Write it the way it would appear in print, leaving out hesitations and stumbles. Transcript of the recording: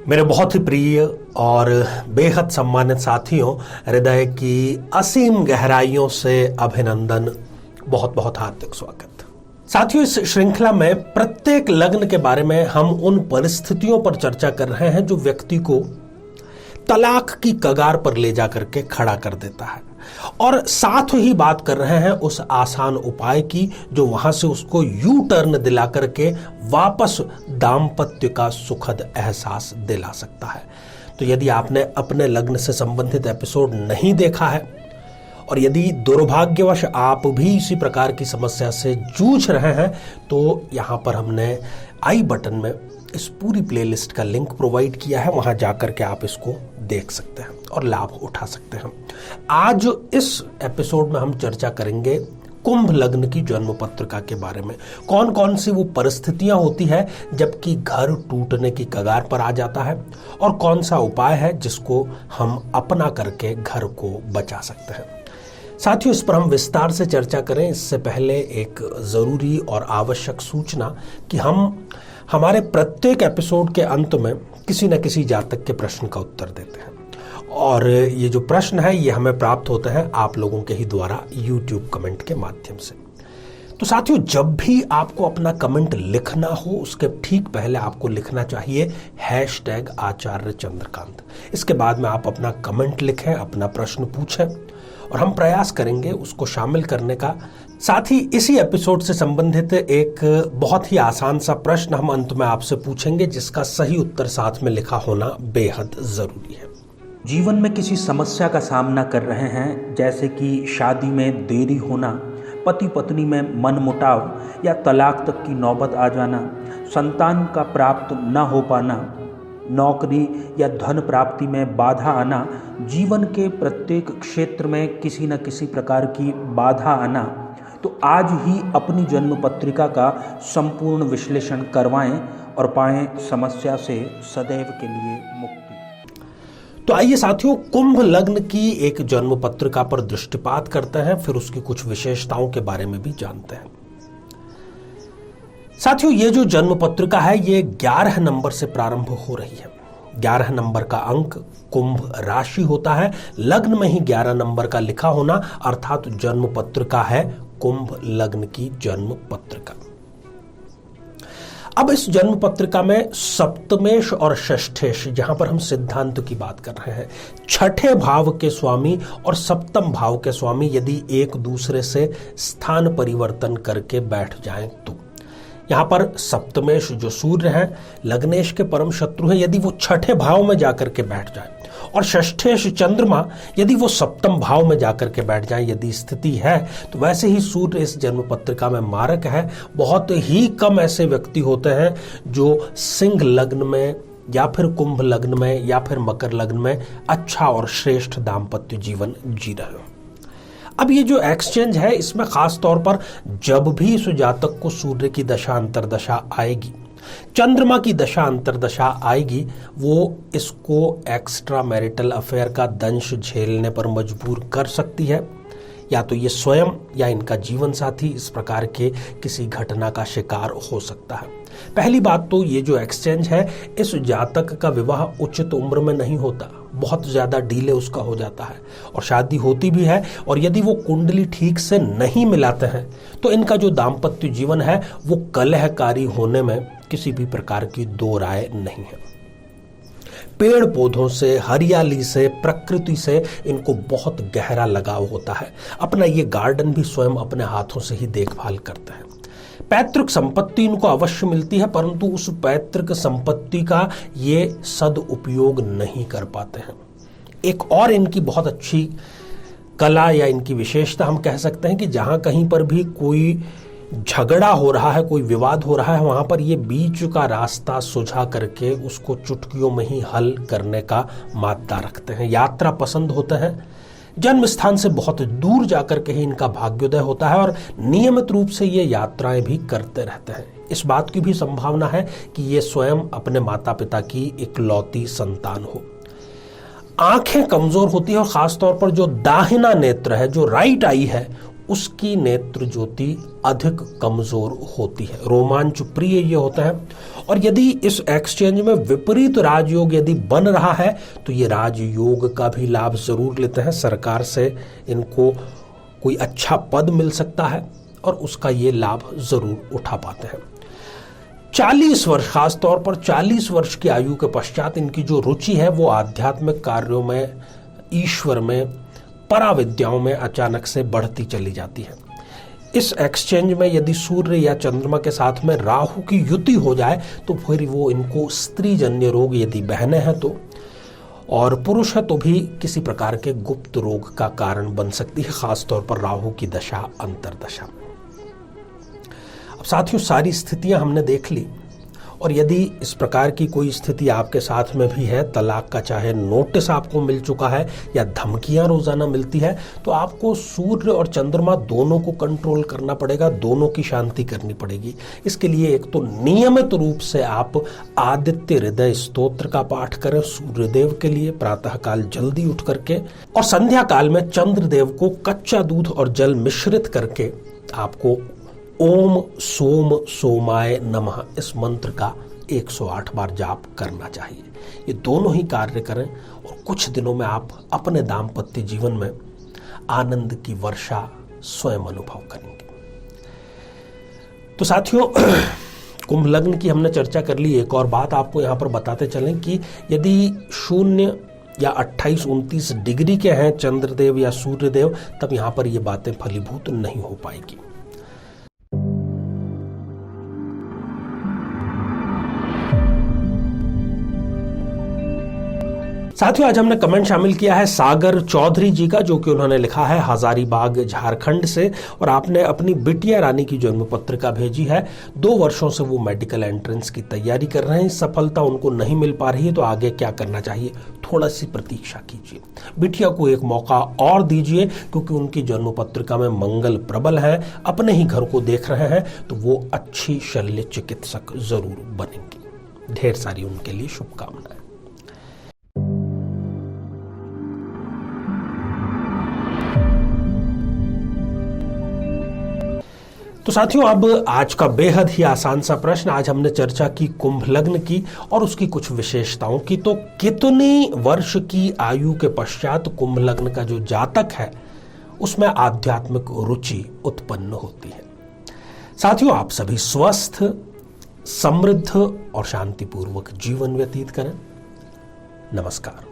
मेरे बहुत ही प्रिय और बेहद सम्मानित साथियों, हृदय की असीम गहराइयों से अभिनंदन, बहुत बहुत हार्दिक स्वागत। साथियों, इस श्रृंखला में प्रत्येक लग्न के बारे में हम उन परिस्थितियों पर चर्चा कर रहे हैं जो व्यक्ति को तलाक की कगार पर ले जाकर के खड़ा कर देता है, और साथ ही बात कर रहे हैं उस आसान उपाय की जो वहां से उसको यू टर्न दिला करके वापस दाम्पत्य का सुखद एहसास दिला सकता है। तो यदि आपने अपने लग्न से संबंधित एपिसोड नहीं देखा है और यदि दुर्भाग्यवश आप भी इसी प्रकार की समस्या से जूझ रहे हैं, तो यहां पर हमने आई बटन में इस पूरी प्लेलिस्ट का लिंक प्रोवाइड किया है, वहां जाकर के आप इसको देख सकते हैं और लाभ उठा सकते हैं। आज इस एपिसोड में हम चर्चा करेंगे कुंभ लग्न की जन्म पत्रिका के बारे में। कौन कौन सी वो परिस्थितियां होती है जबकि घर टूटने की कगार पर आ जाता है, और कौन सा उपाय है जिसको हम अपना करके घर को बचा सकते हैं। साथियों, इस पर हम विस्तार से चर्चा करें इससे पहले एक जरूरी और आवश्यक सूचना कि हम हमारे प्रत्येक एपिसोड के अंत में किसी न किसी जातक के प्रश्न का उत्तर देते हैं, और ये जो प्रश्न है ये हमें प्राप्त होते हैं आप लोगों के ही द्वारा यूट्यूब कमेंट के माध्यम से। तो साथियों, जब भी आपको अपना कमेंट लिखना हो उसके ठीक पहले आपको लिखना चाहिए #आचार्य चंद्रकांत। इसके बाद में आप अपना कमेंट लिखें, अपना प्रश्न पूछें और हम प्रयास करेंगे उसको शामिल करने का। साथ ही इसी एपिसोड से संबंधित एक बहुत ही आसान सा प्रश्न हम अंत में आपसे पूछेंगे जिसका सही उत्तर साथ में लिखा होना बेहद जरूरी है। जीवन में किसी समस्या का सामना कर रहे हैं, जैसे कि शादी में देरी होना, पति पत्नी में मनमुटाव या तलाक तक की नौबत आ जाना, संतान का प्राप्त न हो पाना, नौकरी या धन प्राप्ति में बाधा आना, जीवन के प्रत्येक क्षेत्र में किसी न किसी प्रकार की बाधा आना, तो आज ही अपनी जन्म पत्रिका का संपूर्ण विश्लेषण करवाएं और पाएं समस्या से सदैव के लिए मुक्ति। तो आइए साथियों, कुंभ लग्न की एक जन्म पत्रिका पर दृष्टिपात करते हैं, फिर उसकी कुछ विशेषताओं के बारे में भी जानते हैं। साथियों, ये जो जन्म पत्रिका है ये 11 नंबर से प्रारंभ हो रही है। 11 नंबर का अंक कुंभ राशि होता है। लग्न में ही 11 नंबर का लिखा होना अर्थात जन्म पत्रिका है कुंभ लग्न की जन्म पत्रिका। अब इस जन्म पत्रिका में सप्तमेश और षष्ठेश, जहां पर हम सिद्धांत की बात कर रहे हैं, छठे भाव के स्वामी और सप्तम भाव के स्वामी यदि एक दूसरे से स्थान परिवर्तन करके बैठ जाएं तो यहां पर सप्तमेश जो सूर्य हैं, लग्नेश के परम शत्रु हैं, यदि वो छठे भाव में जाकर के बैठ जाए, और षष्ठेश चंद्रमा यदि वो सप्तम भाव में जाकर के बैठ जाए, यदि स्थिति है तो वैसे ही सूर्य इस जन्म पत्रिका में मारक है। बहुत ही कम ऐसे व्यक्ति होते हैं जो सिंह लग्न में या फिर कुंभ लग्न में या फिर मकर लग्न में अच्छा और श्रेष्ठ दाम्पत्य जीवन जी रहे हो। अब ये जो एक्सचेंज है इसमें खास तौर पर जब भी इस जातक को सूर्य की दशा अंतरदशा आएगी, चंद्रमा की दशा अंतरदशा आएगी, वो इसको एक्स्ट्रा मैरिटल अफेयर का दंश झेलने पर मजबूर कर सकती है, या तो ये स्वयं या इनका जीवन साथी इस प्रकार के किसी घटना का शिकार हो सकता है। पहली बात तो ये जो एक्सचेंज है, इस जातक का विवाह उचित उम्र में नहीं होता, बहुत ज्यादा डिले उसका हो जाता है, और शादी होती भी है और यदि वो कुंडली ठीक से नहीं मिलाते हैं तो इनका जो दाम्पत्य जीवन है वो कलहकारी होने में किसी भी प्रकार की दो राय नहीं है। पेड़ पौधों से, हरियाली से, प्रकृति से इनको बहुत गहरा लगाव होता है। अपना ये गार्डन भी स्वयं अपने हाथों से ही देखभाल करते हैं। पैतृक संपत्ति इनको अवश्य मिलती है, परंतु उस पैतृक संपत्ति का ये सदुपयोग नहीं कर पाते हैं। एक और इनकी बहुत अच्छी कला या इनकी विशेषता हम कह सकते हैं कि जहां कहीं पर भी कोई झगड़ा हो रहा है, कोई विवाद हो रहा है, वहां पर ये बीच का रास्ता सुझा करके उसको चुटकियों में ही हल करने का मादा रखते हैं। यात्रा पसंद होते हैं, जन्म स्थान से बहुत दूर जाकर के ही इनका भाग्योदय होता है और नियमित रूप से ये यात्राएं भी करते रहते हैं। इस बात की भी संभावना है कि ये स्वयं अपने माता पिता की इकलौती संतान हो। आंखें कमजोर होती है और खासतौर पर जो दाहिना नेत्र है, जो राइट आई है, उसकी नेत्र ज्योति अधिक कमजोर होती है, रोमांच प्रिय ये होता है। और यदि इस एक्सचेंज में विपरीत राजयोग यदि बन रहा है तो ये राजयोग का भी लाभ जरूर लेते हैं। सरकार से इनको कोई अच्छा पद मिल सकता है और उसका ये लाभ जरूर उठा पाते हैं। 40 वर्ष, खास तौर पर 40 वर्ष की आयु के पश्चात इनकी जो रुचि है वो आध्यात्मिक कार्यों में, ईश्वर में, पराविद्याओं में अचानक से बढ़ती चली जाती है। इस एक्सचेंज में यदि सूर्य या चंद्रमा के साथ में राहु की युति हो जाए तो फिर वो इनको स्त्री जन्य रोग, यदि बहनें हैं तो, और पुरुष है तो भी किसी प्रकार के गुप्त रोग का कारण बन सकती है, खासतौर पर राहु की दशा, अंतरदशा। अब साथियों, सारी स्थितियां हमने देख ली, और यदि इस प्रकार की कोई स्थिति आपके साथ में भी है, तलाक का चाहे नोटिस आपको मिल चुका है या धमकियां रोजाना मिलती है, तो आपको सूर्य और चंद्रमा दोनों को कंट्रोल करना पड़ेगा, दोनों की शांति करनी पड़ेगी। इसके लिए एक तो नियमित रूप से आप आदित्य हृदय स्तोत्र का पाठ करें सूर्यदेव के लिए प्रातःकाल जल्दी उठ करके, और संध्या काल में चंद्रदेव को कच्चा दूध और जल मिश्रित करके आपको ओम सोम सोमाय नमः इस मंत्र का 108 बार जाप करना चाहिए। ये दोनों ही कार्य करें और कुछ दिनों में आप अपने दाम्पत्य जीवन में आनंद की वर्षा स्वयं अनुभव करेंगे। तो साथियों, कुंभ लग्न की हमने चर्चा कर ली। एक और बात आपको यहां पर बताते चलें कि यदि 0 या 28-29 डिग्री के हैं चंद्रदेव या सूर्यदेव, तब यहां पर ये बातें फलीभूत नहीं हो पाएगी। साथियों, आज हमने कमेंट शामिल किया है सागर चौधरी जी का, जो कि उन्होंने लिखा है हजारीबाग झारखंड से, और आपने अपनी बिटिया रानी की जन्म पत्रिका भेजी है। 2 वर्षों से वो मेडिकल एंट्रेंस की तैयारी कर रहे हैं, सफलता उनको नहीं मिल पा रही है, तो आगे क्या करना चाहिए? थोड़ा सी प्रतीक्षा कीजिए, बिटिया को एक मौका और दीजिए, क्योंकि उनकी जन्म पत्रिका में मंगल प्रबल है, अपने ही घर को देख रहे हैं, तो वो अच्छी शल्य चिकित्सक जरूर बनेंगी। ढेर सारी उनके लिए शुभकामनाएं। तो साथियों, अब आज का बेहद ही आसान सा प्रश्न। आज हमने चर्चा की कुंभ लग्न की और उसकी कुछ विशेषताओं की। तो कितनी वर्ष की आयु के पश्चात कुंभ लग्न का जो जातक है उसमें आध्यात्मिक रुचि उत्पन्न होती है? साथियों, आप सभी स्वस्थ, समृद्ध और शांतिपूर्वक जीवन व्यतीत करें। नमस्कार।